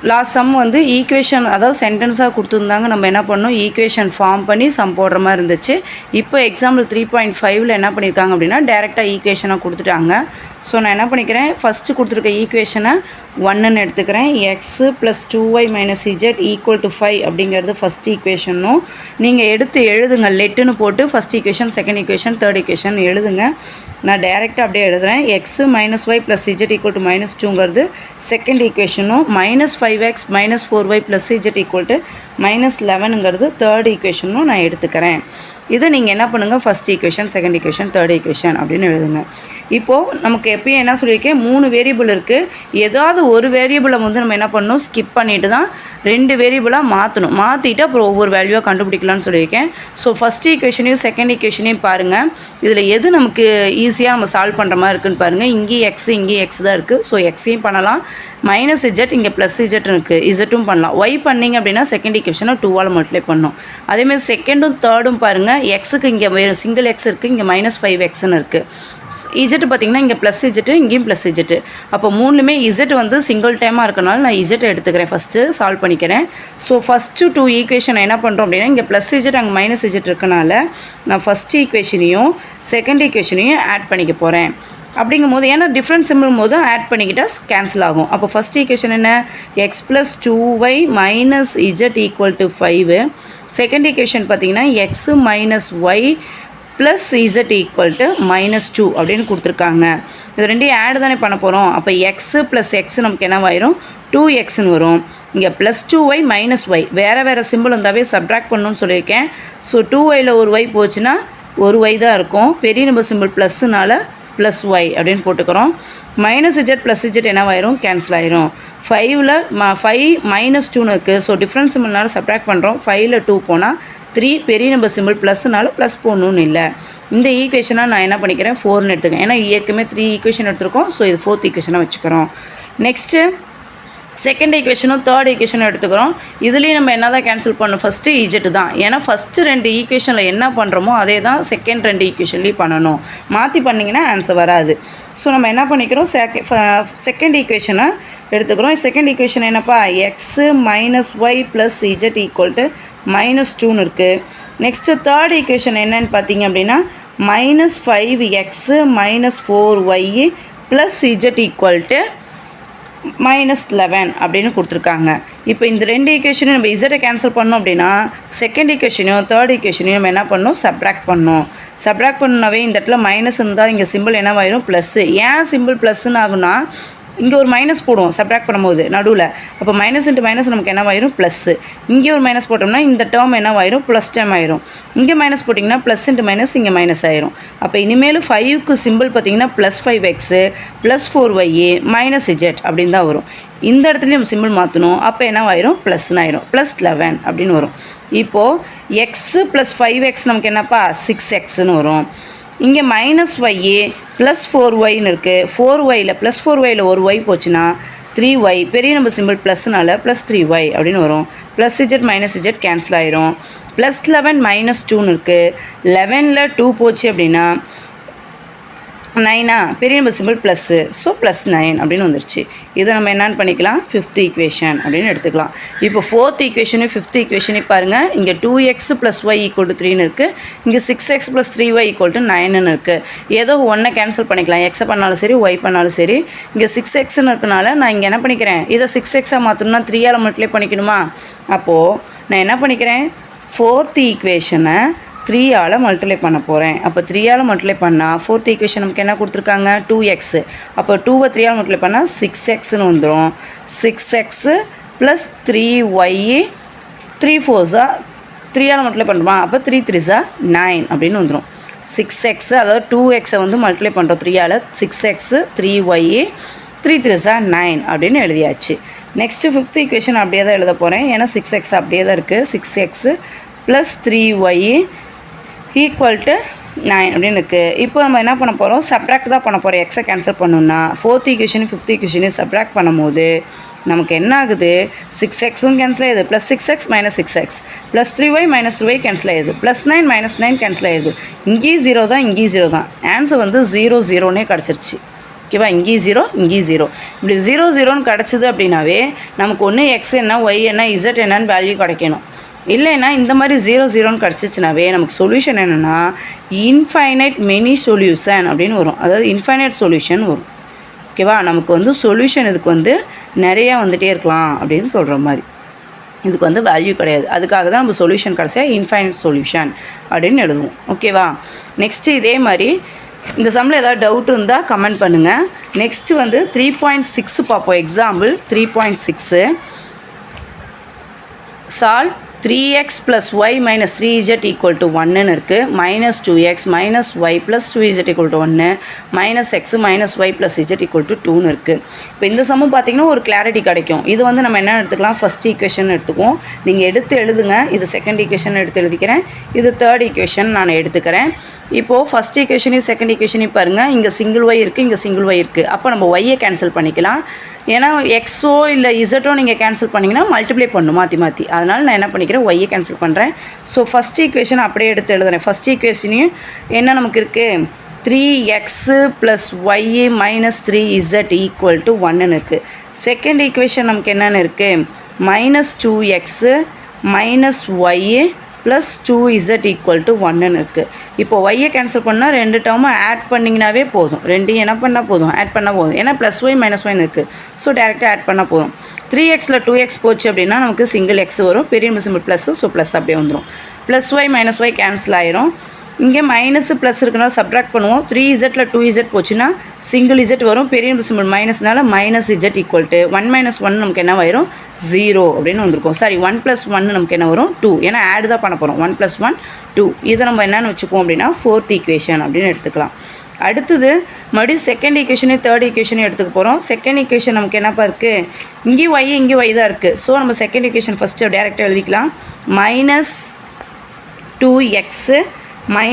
Last some வந்து equation அதாவது சென்டென்ஸாக கொடுத்துருந்தாங்க. நம்ம என்ன பண்ணோம், ஈக்குவேஷன் ஃபார்ம் பண்ணி சம் போடுற மாதிரி இருந்துச்சு. இப்போ எக்ஸாம்பிள் 3.5ல் என்ன பண்ணியிருக்காங்க அப்படின்னா டேரெக்டாக ஈக்குவேஷனாக கொடுத்துட்டாங்க. ஸோ நான் என்ன பண்ணிக்கிறேன், ஃபஸ்ட்டு கொடுத்துருக்க ஈக்குவேஷனை 1ன்னு எடுத்துக்கிறேன். X plus 2y minus z equal to 5 அப்படிங்கிறது ஃபஸ்ட் ஈக்குவேஷனும் நீங்கள் எடுத்து எழுதுங்க. லெட்டுன்னு போட்டு first equation, second equation, third equation எழுதுங்க. நான் டேரெக்டாக அப்படியே எழுதுகிறேன். X minus y plus z equal to -2ங்கிறது செகண்ட் ஈக்குவேஷனும், -5x minus 4y plus z equal to -11ங்கிறது தேர்ட் ஈக்குவேஷனும் நான் எடுத்துக்கிறேன். இதை நீங்கள் என்ன பண்ணுங்கள், first equation, second equation, third equation அப்படின்னு எழுதுங்க. இப்போது நமக்கு எப்பயும் என்ன சொல்லியிருக்கேன், 3 வேரியபிள் இருக்குது. ஏதாவது ஒரு வேரியபிளை வந்து நம்ம என்ன பண்ணணும், ஸ்கிப் பண்ணிவிட்டு தான் 2 வேரியபிளாக மாற்றணும். மாற்றிட்டு அப்புறம் ஒவ்வொரு வேல்யூவாக கண்டுபிடிக்கலாம்னு சொல்லியிருக்கேன். ஸோ ஃபஸ்ட் ஈக்குவேஷனையும் செகண்ட் ஈக்குவேஷனையும் பாருங்கள். இதில் எது நமக்கு ஈஸியாக நம்ம சால்வ் பண்ணுற மாதிரி இருக்குதுன்னு பாருங்கள். இங்கேயும் எக்ஸ் தான் இருக்குது. ஸோ எக்ஸையும் பண்ணலாம். மைனஸ் இஜெட் இங்கே ப்ளஸ் இஜெட் இருக்குது, இஜெட்டும் பண்ணலாம். ஒய் பண்ணிங்க அப்படின்னா செகண்ட் ஈக்குவேஷனை 2ஆல் மல்டிப்ளை பண்ணணும். அதேமாதிரி செகண்டும் தேர்டும் பாருங்கள். எக்ஸுக்கு இங்கே சிங்கிள் எக்ஸ் இருக்குது, இங்கே -5xன்னு இருக்குது. இஜெட் பார்த்திங்கன்னா இங்கே ப்ளஸ் இஜெட்டு, இங்கேயும் ப்ளஸ் இஜெட்டு. அப்போ மூணுமே இஜெட் வந்து சிங்கிள் டைமாக இருக்கனால நான் இஜெட் எடுத்துக்கிறேன், ஃபஸ்ட்டு சால்வ் பண்ணிக்கிறேன். ஸோ ஃபஸ்ட்டு 2 ஈக்குவேஷன் என்ன பண்ணுறோம் அப்படின்னா, இங்கே ப்ளஸ் இஜெட் அங்கே மைனஸ் இஜெட் இருக்கனால நான் ஃபஸ்ட் ஈக்குவேஷனையும் செகண்ட் ஈக்குவேஷனையும் ஆட் பண்ணிக்க போகிறேன். அப்படிங்கும் போது ஏன்னா டிஃப்ரெண்ட் சிம்பிள் போது ஆட் பண்ணிக்கிட்டால் கேன்சல் ஆகும். அப்போ ஃபஸ்ட் ஈக்குவேஷன் என்ன, x plus 2y minus z equal to 5. Second equation பார்த்திங்கன்னா x minus y plus z equal to -2 அப்படின்னு கொடுத்துருக்காங்க. இது ரெண்டையும் ஆட் தானே பண்ண போகிறோம். அப்போ எக்ஸு ப்ளஸ் எக்ஸ் நமக்கு என்னவாயிரும், 2xன்னு வரும். இங்கே ப்ளஸ் 2y மைனஸ் ஒய் வேறு சிம்பிள் இருந்தாவே சப்ட்ராக்ட் பண்ணணும்னு சொல்லியிருக்கேன். ஸோ 2yயில் ஒரு ஒய் போச்சுன்னா ஒரு ஒய் தான் இருக்கும். பெரிய நம்பர் சிம்பிள் ப்ளஸ்ஸுனால ப்ளஸ் ஒய் அப்படின்னு போட்டுக்கிறோம். மைனஸ் இஜெட் ப்ளஸ் இஜெட் என்னவாயிரும், கேன்சல் ஆயிரும். 5ல் 5 -2ன்னு இருக்குது. ஸோ டிஃப்ரெண்ட் சிம்பிள்னால சப்ட்ராக்ட் பண்ணுறோம். 5ல் 2 போனால் 3, பெரிய நம்பர் சிம்பிள் ப்ளஸ்னால ப்ளஸ் போடணும்னு இல்லை. இந்த ஈக்குவேஷனாக நான் என்ன பண்ணிக்கிறேன், 4ன்னு எடுத்துக்கிறேன். ஏன்னா ஏற்கனவே 3 ஈக்குவேஷன் எடுத்துருக்கோம். ஸோ இது 4th ஈக்குவேஷனாக வச்சுக்கிறோம். நெக்ஸ்ட்டு செகண்ட் ஈக்குவேஷனும் தேர்ட் ஈக்குவேஷனும் எடுத்துக்கிறோம். இதுலேயும் நம்ம என்ன தான் கேன்சல் பண்ணணும், ஃபஸ்ட்டு இஜெட் தான். ஏன்னா ஃபஸ்ட்டு 2 ஈக்குவேஷனில் என்ன பண்ணுறோமோ அதே தான் செகண்ட் 2 ஈக்குவேஷன்லேயும் பண்ணணும். மாற்றி பண்ணிங்கன்னா ஆன்சர் வராது. ஸோ நம்ம என்ன பண்ணிக்கிறோம், செகண்ட் ஈக்குவேஷனை எடுத்துக்கிறோம். செகண்ட் ஈக்குவேஷன் என்னப்பா, x minus y plus z equal to -2ன்னு இருக்குது. நெக்ஸ்ட்டு தேர்ட் ஈக்குவேஷன் என்னன்னு பார்த்தீங்க அப்படின்னா -5x minus 4y plus z equal to -11 அப்படின்னு கொடுத்துருக்காங்க. இப்போ இந்த 2 ஈக்குவேஷனையும் நம்ம இசட்டை கேன்சல் பண்ணோம் அப்படின்னா செகண்ட் ஈக்குவேஷனையும் தேர்ட் ஈக்குவேஷனையும் நம்ம என்ன பண்ணணும், சப்ட்ராக்ட் பண்ணணும். சப்ட்ராக்ட் பண்ணாவே இந்த இடத்துல மைனஸ் இருந்தால் இங்கே சிம்பிள் என்னவாயிரும், ப்ளஸ்ஸு. ஏன் சிம்பிள் ப்ளஸ்ன்னு ஆகுனா, இங்கே ஒரு மைனஸ் போடுவோம் சப்ட்ராக்ட் பண்ணும்போது நடுவில். அப்போ மைனஸ் இன்ட்டு மைனஸ் நமக்கு என்னவாயிரும், ப்ளஸ்ஸு. இங்கே ஒரு மைனஸ் போட்டோம்னா இந்த டேர்ம் என்னவாயிரும், ப்ளஸ் டேர்ம் ஆயிரும். இங்கே மைனஸ் போட்டிங்கன்னா ப்ளஸ் இன்ட்டு மைனஸ் இங்கே மைனஸ் ஆயிரும். அப்போ இனிமேல் 5க்கு சிம்பிள் பார்த்திங்கன்னா +5x plus 4y minus Z அப்படின்னு தான் வரும். இந்த இடத்துலையும் நம்ம சிம்பிள் மாற்றணும். அப்போ என்னவாயிரும், ப்ளஸ்ன்னு ஆயிரும், +11 அப்படின்னு வரும். இப்போது எக்ஸு ப்ளஸ் 5x நமக்கு என்னப்பா 6xன்னு வரும். இங்கே -y ப்ளஸ் 4yன்னு இருக்குது. 4yயில் ப்ளஸ் 4yயில் ஒரு ஒய் போச்சுன்னா 3y, பெரிய நம்பர் சிம்பிள் ப்ளஸ்னால +3y அப்படின்னு வரும். Plus Z minus Z cancel ஆயிரும். +11 -2ன்னு இருக்குது. 11ல் 2 போச்சு அப்படின்னா 9 பெரிய நம்பர் சிம்பிள் ப்ளஸ்ஸு. ஸோ +9 அப்படின்னு வந்துருச்சு. இதை நம்ம என்னென்னு பண்ணிக்கலாம், 5th ஈக்குவேஷன் அப்படின்னு எடுத்துக்கலாம். இப்போ 4th ஈக்குவேஷனையும் 5th ஈக்குவேஷனையும் பாருங்கள். இங்கே 2x plus y equal to 3ன்னு இருக்குது. இங்கே 6x plus 3y equal to 9ன்னு இருக்குது. ஏதோ ஒன்றை கேன்சல் பண்ணிக்கலாம். எக்ஸை பண்ணாலும் சரி, ஒய் பண்ணாலும் சரி. இங்கே 6xன்னு இருக்கனால நான் இங்கே என்ன பண்ணிக்கிறேன், இதை 6xஆக மாற்றணும்னா 3ஆல் மல்டிப்ளை பண்ணிக்கணுமா. அப்போது நான் என்ன பண்ணிக்கிறேன், 4th ஈக்குவேஷனை 3ஆல் மல்டிப்ளை பண்ண போகிறேன். அப்போ 3ஆல் மல்டிப்ளை பண்ணால் 4th ஈக்குவேஷன் நமக்கு என்ன கொடுத்துருக்காங்க, 2x. அப்போ 2வை 3ஆல் மல்டிப்ளை பண்ணால் 6xன்னு வந்துடும். 6x plus 3y 3 4s 3ஆல் multiply பண்ணுறோமா. அப்போ 3 3s 9 அப்படின்னு வந்துடும். 6x அதாவது 2xை வந்து மல்டிப்ளை பண்ணுறோம் 3ஆல். 6x 3y 3 3s 9 அப்படின்னு எழுதியாச்சு. நெக்ஸ்ட்டு 5th ஈக்குவேஷன் அப்படியே தான் எழுத போகிறேன். ஏன்னா 6x அப்படியே தான் இருக்குது. 6x plus 3y equal to 9 அப்படின்னு இருக்குது. இப்போ நம்ம என்ன பண்ண போகிறோம், சப்ட்ராக்ட் தான் பண்ண போகிறோம். எக்ஸை கேன்சல் பண்ணணும்னா 4th ஈக்குவேஷனும் 5th ஈக்குவேஷனையும் சப்ட்ராக்ட் பண்ணும்போது நமக்கு என்ன ஆகுது, 6xும் கேன்சல் ஆகிடுது, plus 6x minus 6x plus 3y minus 3y cancel ஆகிடுது, ப்ளஸ் 9 மைனஸ் 9 கேன்சல் ஆகிடுது. இங்கேயும் 0 தான், இங்கேயும் 0 தான். ஆன்சர் வந்து 0 0னே கிடச்சிருச்சு. ஓகேவா? இங்கேயும் 0 இங்கேயும் 0. இப்படி 0 0ன்னு கிடச்சிது அப்படின்னாவே நமக்கு ஒன்று எக்ஸ் என்ன ஒய் என்ன இசட் என்னன்னு வேல்யூ கிடைக்கணும். இல்லைன்னா இந்த மாதிரி 0 0ன்னு கிடச்சிச்சுனாவே நமக்கு சொல்யூஷன் என்னென்னா இன்ஃபைனைட் மெனி சொல்யூஷன் அப்படின்னு வரும். அதாவது இன்ஃபைனைட் சொல்யூஷன் வரும். ஓகேவா? நமக்கு வந்து சொல்யூஷன் இதுக்கு வந்து நிறையா வந்துகிட்டே இருக்கலாம் அப்படின்னு சொல்கிற மாதிரி. இதுக்கு வந்து வேல்யூ கிடையாது. அதுக்காக தான் நம்ம சொல்யூஷன் கடைசியாக இன்ஃபைனைட் சொல்யூஷன் அப்படின்னு எழுதுவோம். ஓகேவா? நெக்ஸ்ட்டு இதே மாதிரி இந்த சம்மில் ஏதாவது டவுட் இருந்தால் கமெண்ட் பண்ணுங்கள். நெக்ஸ்ட்டு வந்து 3.6 பார்ப்போம். Example 3.6 solve 3x plus y minus 3z equal to 1 இருக்குது. minus 2x minus y plus 2z equal to 1 minus x minus y plus z equal to 2 இருக்குது. இப்போ இந்த சமம் பார்த்தீங்கன்னா ஒரு கிளாரிட்டி கிடைக்கும். இது வந்து நம்ம என்ன எடுத்துக்கலாம், ஃபஸ்ட் ஈக்குவேஷன் எடுத்துக்குவோம். நீங்கள் எடுத்து எழுதுங்க. இது செகண்ட் ஈக்குவேஷன் எடுத்து எழுதிக்கிறேன். இது தேர்ட் ஈக்குவேஷன் நான் எடுத்துக்கிறேன். இப்போது ஃபஸ்ட் ஈக்குவேஷனையும் செகண்ட் ஈக்குவேஷனையும் பாருங்கள். இங்கே சிங்கிள் ஒய் இருக்குது, இங்கே சிங்கிள் ஒய் இருக்குது. அப்போ நம்ம ஒய்யை கேன்சல் பண்ணிக்கலாம். ஏன்னா எக்ஸோ இல்லை இசட்டோ நீங்கள் கேன்சல் பண்ணிங்கன்னா மல்டிப்ளை பண்ணணும் மாற்றி மாற்றி. அதனால் நான் என்ன பண்ணிக்கிறேன், ஒய்யை கேன்சல் பண்ணுறேன். ஸோ ஃபஸ்ட் ஈக்குவேஷன் அப்படியே எடுத்து எழுதுறேன். ஃபஸ்ட் ஈக்குவேஷனையும் என்ன நமக்கு இருக்குது, 3x + y - 3z = 1 இருக்குது. செகண்ட் ஈக்குவேஷன் நமக்கு என்னென்னு இருக்குது, -2x - y + 2z = 1 இருக்குது. இப்போ ஒய்யை கேன்சல் பண்ணால் ரெண்டு டேர்மை ஆட் பண்ணிங்கனாவே போதும். ரெண்டையும் என்ன பண்ணால் போதும், ஆட் பண்ணால் போதும். ஏன்னா +y - y இருக்குது. ஸோ டேரெக்டாக ஆட் பண்ணால் போதும். 3xல 2x போச்சு அப்படின்னா நமக்கு சிங்கிள் எக்ஸ் வரும். பெரிய சிம்பிள் ப்ளஸ். ஸோ ப்ளஸ் அப்படியே வந்துடும். +y - y கேன்சல் ஆயிரும். இங்கே மைனஸ் ப்ளஸ் இருக்குனால சப்ட்ராக்ட் பண்ணுவோம். 3zல 2z போச்சுன்னா சிங்கிள் z வரும். பெரிய சிம்பிள் மைனஸ்னால -z = 1 - 1 நமக்கு என்ன ஆயிரும், 0 அப்படின்னு வந்திருக்கும். சாரி 1 + 1 நமக்கு என்ன வரும், 2. ஏன்னா ஆட் தான் பண்ண போகிறோம். 1 + 1 2. இதை நம்ம என்னென்னு வச்சுப்போம் அப்படின்னா ஃபோர்த் ஈக்குவேஷன் அப்படின்னு எடுத்துக்கலாம். அடுத்தது மறுபடியும் செகண்ட் ஈக்குவேஷனையும் தேர்ட் ஈக்குவேஷனையும் எடுத்துக்க போகிறோம். செகண்ட் ஈக்குவேஷன் நமக்கு என்னப்பா இருக்குது, இங்கேயும் ஒய் இங்கேயும் ஒய் தான் இருக்குது. ஸோ நம்ம செகண்ட் ஈக்குவேஷன் ஃபஸ்ட்டு டேரெக்டாக எழுதிக்கலாம். -2x - y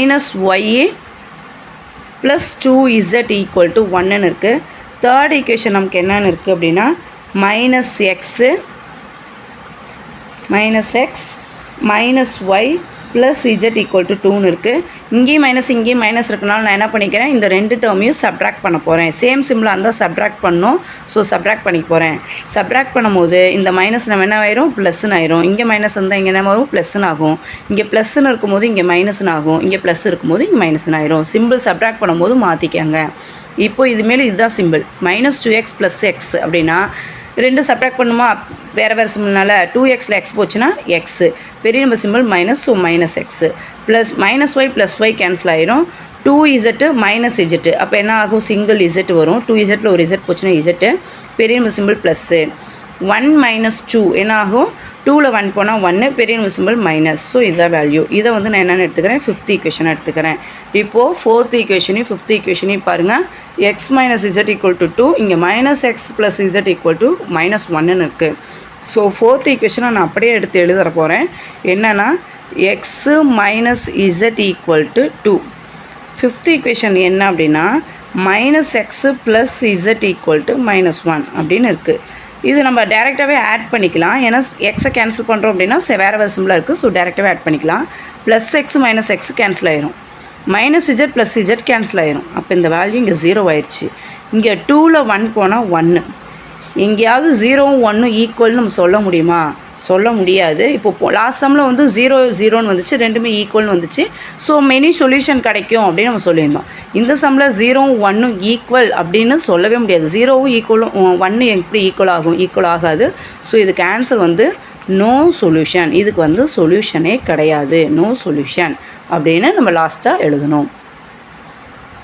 + 2z = 1 இருக்குது. தேர்ட் ஈக்குவேஷன் நமக்கு என்னென்னு இருக்குது அப்படின்னா -x - y + z = 2 இருக்குது. இங்கேயும் மைனஸ் இருக்கனால நான் என்ன பண்ணிக்கிறேன், இந்த ரெண்டு டேர்மையும் சப்ட்ராக்ட் பண்ண போகிறேன். சேம் சிம்பிளாக இருந்தால் சப்ட்ராக்ட் பண்ணணும். ஸோ சப்ட்ராக்ட் பண்ணிக்க போகிறேன். சப்ட்ராக்ட் பண்ணும்போது இந்த மைனஸ் நம்ம என்ன ஆயிரும், ப்ளஸ்ன்னு ஆயிரும். இங்கே மைனஸ் இருந்தால் இங்கே என்ன வரும், ப்ளஸ்ன்னு ஆகும். இங்கே ப்ளஸ்ன்னு இருக்கும்போது இங்கே மைனஸ்ன்னு ஆகும். இங்கே ப்ளஸ் இருக்கும்போது இங்கே மைனஸ்ன்னு ஆயிரும். சிம்பிள் சப்ட்ராக்ட் பண்ணும்போது மாற்றிக்கங்க. இப்போ இதுமாரி இதுதான் சிம்பிள். -2x + x அப்படின்னா ரெண்டு சப்ட்ராக்ட் பண்ணுமா, வேறு சிம்பிள்னால 2xல x போச்சுன்னா எக்ஸு, பெரிய number simple minus, so -x plus -y + y cancel ஆயிரும். 2z -z அப்போ என்ன ஆகும், சிங்கிள் z வரும். 2zல ஒரு z போச்சுன்னா z, பெரிய நம்பர் சிம்பிள் ப்ளஸ்ஸு. 1 - 2 என்ன ஆகும், 2ல் 1 போனால் 1, பெரிய நம்பர் சிம்பிள் மைனஸ். ஸோ இதுதான் வேல்யூ. இதை வந்து நான் என்னென்னு எடுத்துக்கிறேன், ஃபிஃப்த் ஈக்குவேஷன் எடுத்துக்கிறேன். இப்போது ஃபோர்த் ஈக்குவேஷனையும் ஃபிஃப்த் ஈக்குவேஷனையும் பாருங்கள். x - z = 2, இங்கே -x + z = -1 இருக்குது. ஸோ ஃபோர்த் ஈக்குவேஷனை நான் அப்படியே எடுத்து எழுத போகிறேன். என்னென்னா x - z = 2. ஃபிஃப்த் ஈக்குவேஷன் என்ன அப்படின்னா -x + z = -1 அப்படின்னு இருக்குது. இது நம்ம டேரெக்டாகவே ஆட் பண்ணிக்கலாம். ஏன்னா எக்ஸை கேன்சல் பண்ணுறோம் அப்படின்னா வேறு சிம்பிளாக இருக்குது. ஸோ டேரெக்டாகவே ஆட் பண்ணிக்கலாம். +x - x கேன்சல் ஆயிரும். -z + z கேன்சல் ஆயிரும். அப்போ இந்த வேல்யூ இங்கே 0 ஆயிடுச்சு. இங்கே 2ல் 1 போனால் 1. எங்கேயாவது 0வும் 1ம் ஈக்குவல்னு நம்ம சொல்ல முடியுமா, சொல்ல முடியாது. இப்போ லாஸ்ட் சம்மில் வந்து 0 0ன்னு வந்துச்சு, ரெண்டுமே ஈக்குவல்னு வந்துச்சு. ஸோ மெனி சொல்யூஷன் கிடைக்கும் அப்படின்னு நம்ம சொல்லியிருந்தோம். இந்த சம்மில் 0வும் 1ம் ஈக்குவல் அப்படின்னு சொல்லவே முடியாது. 0வும் ஈக்குவலும் 1 எப்படி ஈக்குவல் ஆகும், ஈக்குவல் ஆகாது. ஸோ இதுக்கு ஆன்சர் வந்து நோ சொல்யூஷன். இதுக்கு வந்து சொல்யூஷனே கிடையாது, நோ சொல்யூஷன் அப்படின்னு நம்ம லாஸ்ட்டாக எழுதணும்.